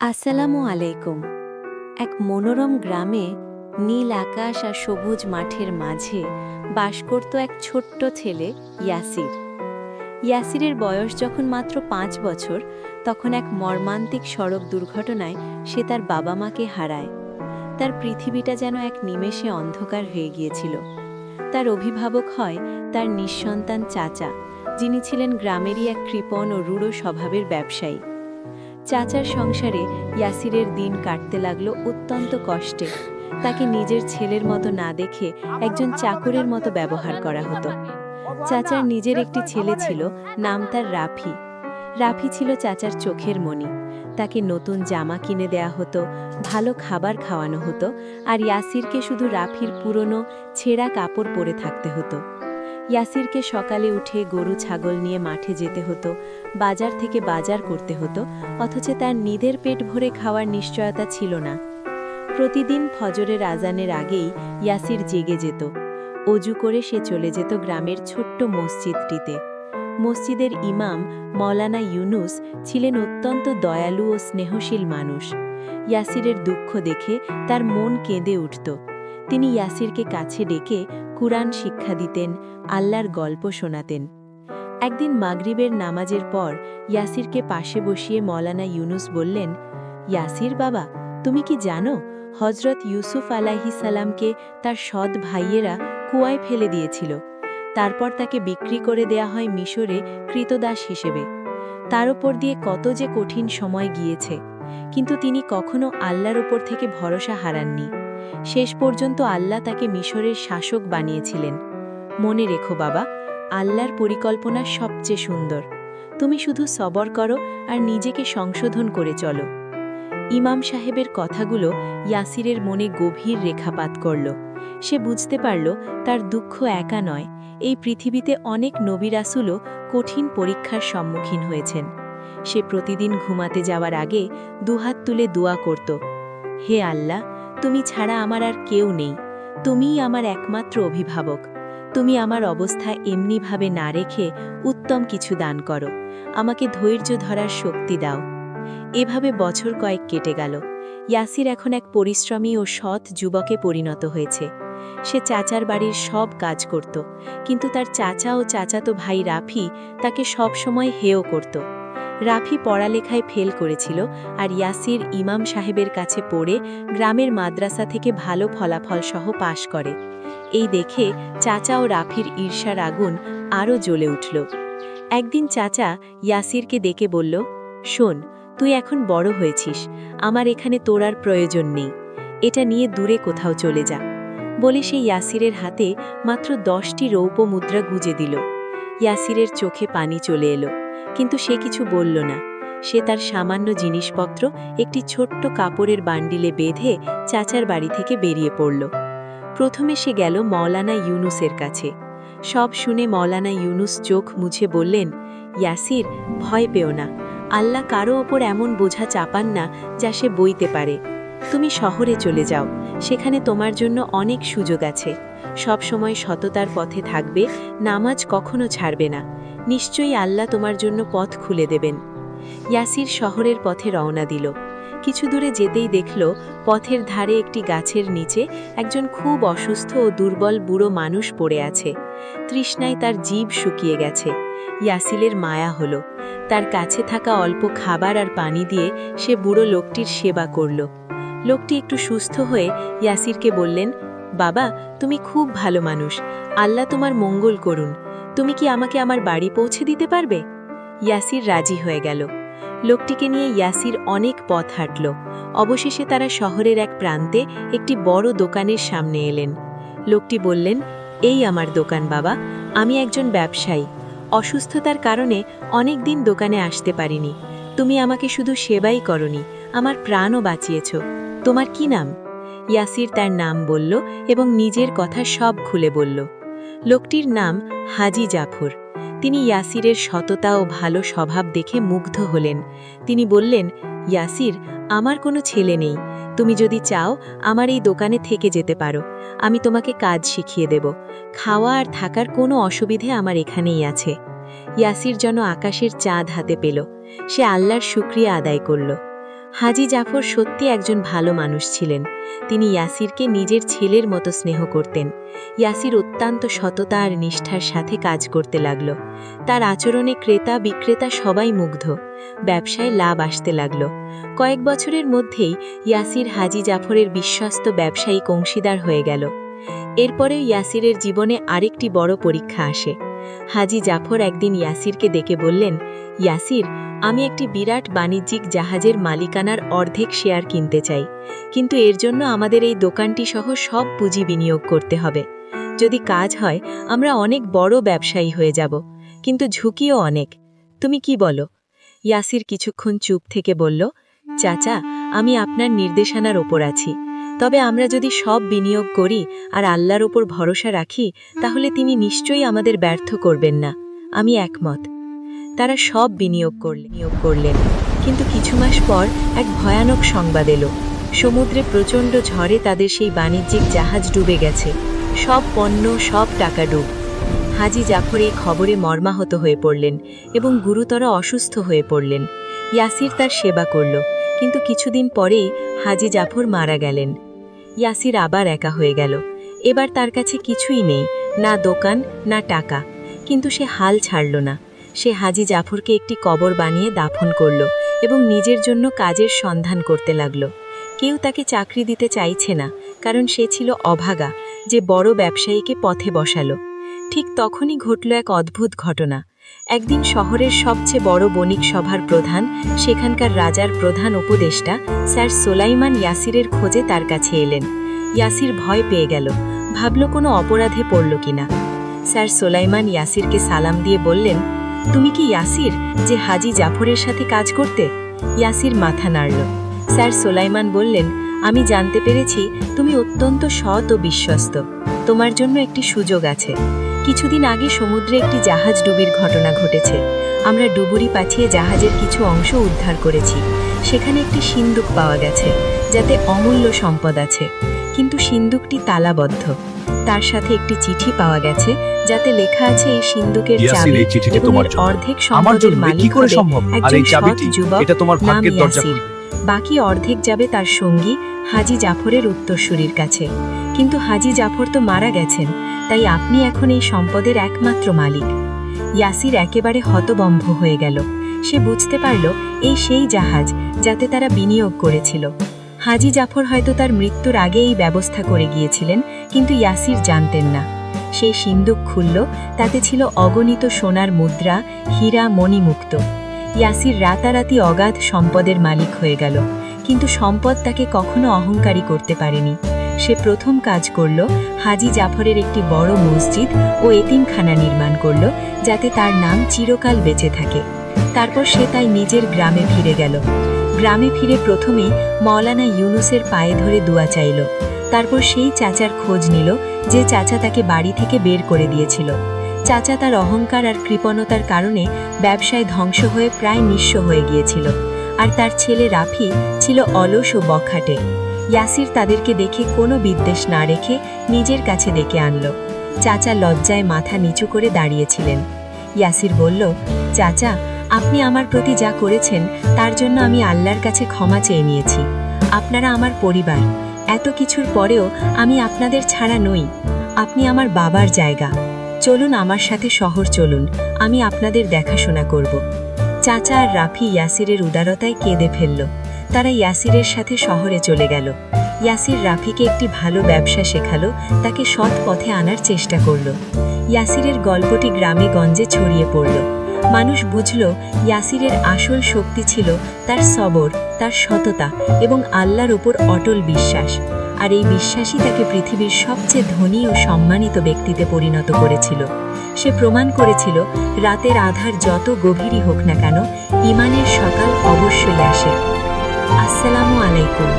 আসসালামু আলাইকুম। এক মনোরম গ্রামে নীল আকাশ আর সবুজ মাঠের মাঝে বাস করত এক ছোট্ট ছেলে ইয়াসির। ইয়াসিরের বয়স যখন মাত্র 5 বছর, তখন এক মর্মান্তিক সড়ক দুর্ঘটনায় সে তার বাবা মাকে হারায়। তার পৃথিবীটা যেন এক নিমেষে অন্ধকার হয়ে গিয়েছিল। তার অভিভাবক হয় তার নিঃসন্তান চাচা, যিনি ছিলেন গ্রামেরই এক কৃপণ ও রূঢ় স্বভাবের ব্যবসায়ী। চাচার সংসারে ইয়াসিরের দিন কাটতে লাগলো অত্যন্ত কষ্টে। তাকে নিজের ছেলের মতো না দেখে একজন চাকরের মতো ব্যবহার করা হতো। চাচার নিজের একটি ছেলে ছিল, নাম তার রাফি। রাফি ছিল চাচার চোখের মণি। তাকে নতুন জামা কিনে দেয়া হতো, ভালো খাবার খাওয়ানো হতো, আর ইয়াসিরকে শুধু রাফির পুরনো ছেঁড়া কাপড় পরে থাকতে হতো। ইয়াসিরকে সকালে উঠে গরু ছাগল নিয়ে মাঠে যেতে হতো, বাজার থেকে বাজার করতে হতো, অথচ তার নিদের পেট ভরে খাওয়ার নিশ্চয়তা ছিল না। প্রতিদিন ফজরের আজানের আগেই ইয়াসির জেগে যেত। অজু করে সে চলে যেত গ্রামের ছোট্ট মসজিদটিতে। মসজিদের ইমাম মওলানা ইউনুস ছিলেন অত্যন্ত দয়ালু ও স্নেহশীল মানুষ। ইয়াসিরের দুঃখ দেখে তার মন কেঁদে উঠত। তিনি ইয়াসিরকে কাছে ডেকে কুরআন শিক্ষা দিতেন, আল্লাহর গল্প শোনাতেন। একদিন মাগরিবের নামাজের পর ইয়াসিরকে পাশে বসিয়ে মওলানা ইউনুস বললেন, ইয়াসির বাবা, তুমি কি জানো হজরত ইউসুফ আলাইহিস সালামকে তার সৎ ভাইয়েরা কুয়ায় ফেলে দিয়েছিল। তারপর তাকে বিক্রি করে দেয়া হয় মিশরে কৃতদাস হিসেবে। তার ওপর দিয়ে কত যে কঠিন সময় গিয়েছে, কিন্তু তিনি কখনো আল্লাহর ওপর থেকে ভরসা হারাননি। শেষ পর্যন্ত আল্লাহ তাকে মিশরের শাসক বানিয়েছিলেন। মনে রেখো বাবা, আল্লাহর পরিকল্পনা সবচেয়ে সুন্দর। তুমি শুধু সবর করো আর নিজেকে সংশোধন করে চলো। ইমাম সাহেবের কথাগুলো ইয়াসিরের মনে গভীর রেখাপাত করল। সে বুঝতে পারল তার দুঃখ একা নয়, এই পৃথিবীতে অনেক নবী রাসূলও কঠিন পরীক্ষার সম্মুখীন হয়েছেন। সে প্রতিদিন ঘুমাতে যাওয়ার আগে দুহাত তুলে দোয়া করত, হে আল্লাহ, তুমি ছাড়া আমার আর কেউ নেই। তুমিই আমার একমাত্র অভিভাবক। তুমি আমার অবস্থা এমনিভাবে না রেখে উত্তম কিছু দান করো। আমাকে ধৈর্য ধরার শক্তি দাও। এভাবে বছর কয়েক কেটে গেল। ইয়াসির এখন এক পরিশ্রমী ও সৎ যুবকে পরিণত হয়েছে। সে চাচার বাড়ির সব কাজ করত, কিন্তু তার চাচা ও চাচাতো ভাই রাফি তাকে সব সময় হেয় করত। রাফি পড়ালেখায় ফেল করেছিল, আর ইয়াসির ইমাম সাহেবের কাছে পড়ে গ্রামের মাদ্রাসা থেকে ভালো ফলাফল সহ পাশ করে। এই দেখে চাচা ও রাফির ঈর্ষার আগুন আরও জ্বলে উঠল। একদিন চাচা ইয়াসিরকে ডেকে বলল, শোন, তুই এখন বড় হয়েছিস, আমার এখানে তোর আর প্রয়োজন নেই। এটা নিয়ে দূরে কোথাও চলে যা। বলে সে ইয়াসিরের হাতে মাত্র 10টি রৌপ্য মুদ্রা গুজে দিল। ইয়াসিরের চোখে পানি চলে এলো, কিন্তু সে কিছু বলল না। সে তার সামান্য জিনিসপত্র একটি ছোট্ট কাপড়ের বান্ডিলে বেঁধে চাচার বাড়ি থেকে বেরিয়ে পড়ল। প্রথমে সে গেল মওলানা ইউনুসের কাছে। সব শুনে মওলানা ইউনুস চোখ মুছে বললেন, ইয়াসির, ভয় পেও না। আল্লাহ কারো ওপর এমন বোঝা চাপান না যা সে বইতে পারে। তুমি শহরে চলে যাও, সেখানে তোমার জন্য অনেক সুযোগ আছে। সব সময় সততার পথে থাকবে, নামাজ কখনো ছাড়বে না। নিশ্চয়ই আল্লাহ তোমার জন্য পথ খুলে দেবেন। ইয়াসির শহরের পথে রওনা দিল। কিছু দূরে যেতেই দেখল পথের ধারে একটি গাছের নিচে একজন খুব অসুস্থ ও দুর্বল বুড়ো মানুষ পড়ে আছে। তৃষ্ণায় তার জিভ শুকিয়ে গেছে। ইয়াসিরের মায়া হলো। তার কাছে থাকা অল্প খাবার আর পানি দিয়ে সে বুড়ো লোকটির সেবা করল। লোকটি একটু সুস্থ হয়ে ইয়াসিরকে বললেন, বাবা, তুমি খুব ভালো মানুষ, আল্লাহ তোমার মঙ্গল করুন। তুমি কি আমাকে আমার বাড়ি পৌঁছে দিতে পারবে? ইয়াসির রাজি হয়ে গেল। লোকটিকে নিয়ে ইয়াসির অনেক পথ হাঁটল। অবশেষে তারা শহরের এক প্রান্তে একটি বড় দোকানের সামনে এলেন। লোকটি বললেন, এই আমার দোকান বাবা, আমি একজন ব্যবসায়ী। অসুস্থতার কারণে অনেক দিন দোকানে আসতে পারিনি। তুমি আমাকে শুধু সেবাই করনি, আমার প্রাণও বাঁচিয়েছ। তোমার কি নাম? ইয়াসির তার নাম বলল এবং নিজের কথা সব খুলে বলল। লোকটির নাম হাজি জাফর। তিনি ইয়াসিরের সততা ও ভালো স্বভাব দেখে মুগ্ধ হলেন। তিনি বললেন, ইয়াসির, আমার কোনো ছেলে নেই। তুমি যদি চাও আমার এই দোকানে থেকে যেতে পারো। আমি তোমাকে কাজ শিখিয়ে দেব। খাওয়া আর থাকার কোনো অসুবিধে আমার এখানেই আছে। ইয়াসির যেন আকাশের চাঁদ হাতে পেল। সে আল্লাহর শুকরিয়া আদায় করল। হাজী জাফর সত্যি একজন ভালো মানুষ ছিলেন। তিনি ইয়াসিরকে নিজের ছেলের মতো স্নেহ করতেন। ইয়াসির অত্যন্ত সততা আর নিষ্ঠার সাথে কাজ করতে লাগল। তার আচরণে ক্রেতা বিক্রেতা সবাই মুগ্ধ। ব্যবসায় লাভ আসতে লাগল। কয়েক বছরের মধ্যেই ইয়াসির হাজী জাফরের বিশ্বস্ত ব্যবসায়িক অংশীদার হয়ে গেল। এরপরেও ইয়াসিরের জীবনে আরেকটি বড় পরীক্ষা আসে। হাজী জাফর একদিন ইয়াসিরকে ডেকে বললেন, ইয়াসির, আমি একটি বিরাট বাণিজ্যিক জাহাজের মালিকানার অর্ধেক শেয়ার কিনতে চাই, কিন্তু এর জন্য আমাদের এই দোকানটি সহ সব পুঁজি বিনিয়োগ করতে হবে। যদি কাজ হয় আমরা অনেক বড় ব্যবসায়ী হয়ে যাব, কিন্তু ঝুঁকিও অনেক। তুমি কি বলো? ইয়াসির কিছুক্ষণ চুপ থেকে বলল, চাচা, আমি আপনার নির্দেশনার ওপর আছি। তবে আমরা যদি সব বিনিয়োগ করি আর আল্লাহর ওপর ভরসা রাখি, তাহলে তিনি নিশ্চয়ই আমাদের ব্যর্থ করবেন না। আমি একমত। তারা সব বিনিয়োগ করলেন। কিন্তু কিছু মাস পর এক ভয়ানক সংবাদ এলো। সমুদ্রে প্রচণ্ড ঝড়ে তাদের সেই বাণিজ্যিক জাহাজ ডুবে গেছে। সব পণ্য, সব টাকা ডুব। হাজী জাফর এই খবরে মর্মাহত হয়ে পড়লেন এবং গুরুতর অসুস্থ হয়ে পড়লেন। ইয়াসির তার সেবা করল, কিন্তু কিছুদিন পরেই হাজী জাফর মারা গেলেন। ইয়াসির আবার একা হয়ে গেল। এবার তার কাছে কিছুই নেই, না দোকান না টাকা। কিন্তু সে হাল ছাড়ল না। সে হাজী জাফরকে একটি কবর বানিয়ে দাফন করল এবং নিজের জন্য কাজের সন্ধান করতে লাগল। কেউ তাকে চাকরি দিতে চাইছে না, কারণ সে ছিল অভাগা, যে বড় ব্যবসায়ীকে পথে বসালো। ঠিক তখনই ঘটল এক অদ্ভুত ঘটনা। একদিন শহরের সবচেয়ে বড় বণিক সভার প্রধান, সেখানকার রাজার প্রধান উপদেষ্টা স্যার সোলাইমান ইয়াসিরের খোঁজে তার কাছে এলেন। ইয়াসির ভয় পেয়ে গেল, ভাবল কোনো অপরাধে পড়ল কিনা। স্যার সোলাইমান ইয়াসিরকে সালাম দিয়ে বললেন, তুমি কি ইয়াসির, যে হাজী জাফরের সাথে কাজ করতে? ইয়াসির মাথা নাড়ল। স্যার সোলাইমান বললেন, আমি জানতে পেরেছি তুমি অত্যন্ত সৎ ও বিশ্বস্ত। তোমার জন্য একটি সুযোগ আছে। কিছুদিন আগে সমুদ্রে একটি জাহাজ ডুবির ঘটনা ঘটেছে। আমরা ডুবুরি পাঠিয়ে জাহাজের কিছু অংশ উদ্ধার করেছি। সেখানে একটি সিন্দুক পাওয়া গেছে, যাতে অমূল্য সম্পদ আছে, কিন্তু সিন্দুকটি তালাবদ্ধ। তার সাথে একটি চিঠি পাওয়া গেছে, যাতে লেখা আছে এই সিন্দুকের চাবি এবং অর্ধেক সম্পদের মালিক হবে একজন সৎ যুবক নাম ইয়াসির। বাকি অর্ধেক যাবে তার সঙ্গী হাজী জাফরের উত্তরসূরির কাছে। কিন্তু হাজী জাফর তো মারা গেছেন, তাই আপনি এখন এই সম্পদের একমাত্র মালিক। ইয়াসির একেবারে হতবম্ব হয়ে গেল। সে বুঝতে পারল এই সেই জাহাজ যাতে তারা বিনিয়োগ করেছিল। হাজী জাফর হয়তো তার মৃত্যুর আগে এই ব্যবস্থা করে গিয়েছিলেন, কিন্তু ইয়াসির জানতেন না। সেই সিন্দুক খুলল, তাতে ছিল অগণিত সোনার মুদ্রা, হীরা, মণিমুক্ত। ইয়াসির রাতারাতি অগাধ সম্পদের মালিক হয়ে গেল, কিন্তু সম্পদ তাকে কখনো অহংকারী করতে পারেনি। সে প্রথম কাজ করল, হাজী জাফরের একটি বড় মসজিদ ও এতিমখানা নির্মাণ করল, যাতে তার নাম চিরকাল বেঁচে থাকে। তারপর সে তাই নিজের গ্রামে ফিরে গেল। গ্রামে ফিরে প্রথমে মওলানা ইউনুসের পায়ে ধরে দোয়া চাইল। তারপর সেই চাচার খোঁজ নিল, যে চাচা তাকে বাড়ি থেকে বের করে দিয়েছিল। চাচা তার অহংকার আর কৃপণতার কারণে ব্যবসায় ধ্বংস হয়ে প্রায় নিঃস্ব হয়ে গিয়েছিল, আর তার ছেলে রাফি ছিল অলস ও বখাটে। ইয়াসির তাদেরকে দেখে কোনো বিদ্বেষ না রেখে নিজের কাছে ডেকে আনল। চাচা লজ্জায় মাথা নিচু করে দাঁড়িয়েছিলেন। ইয়াসির বলল, চাচা, আপনি আমার প্রতি যা করেছেন তার জন্য আমি আল্লাহর কাছে ক্ষমা চেয়ে নিয়েছি। আপনারা আমার পরিবার, এত কিছুর পরেও আমি আপনাদের ছাড়া নই। আপনি আমার বাবার জায়গা। চলুন আমার সাথে শহর চলুন, আমি আপনাদের দেখাশোনা করব। চাচা আর রাফি ইয়াসিরের উদারতায় কেঁদে ফেলল। তারা ইয়াসিরের সাথে শহরে চলে গেল। ইয়াসির রাফিকে একটি ভালো ব্যবসা শেখালো, তাকে সৎ পথে আনার চেষ্টা করল। ইয়াসিরের গল্পটি গ্রামে গঞ্জে ছড়িয়ে পড়ল। মানুষ বুঝল ইয়াসিরের আসল শক্তি ছিল তার সবর, তার সততা এবং আল্লাহর উপর অটল বিশ্বাস। আর এই বিশ্বাসই তাকে পৃথিবীর সবচেয়ে ধনী ও সম্মানিত ব্যক্তিতে পরিণত করেছিল। সে প্রমাণ করেছিল, রাতের আধার যত গভীরই হোক না কেন, ঈমানের সকাল অবশ্যই আসে। আসসালামু আলাইকুম।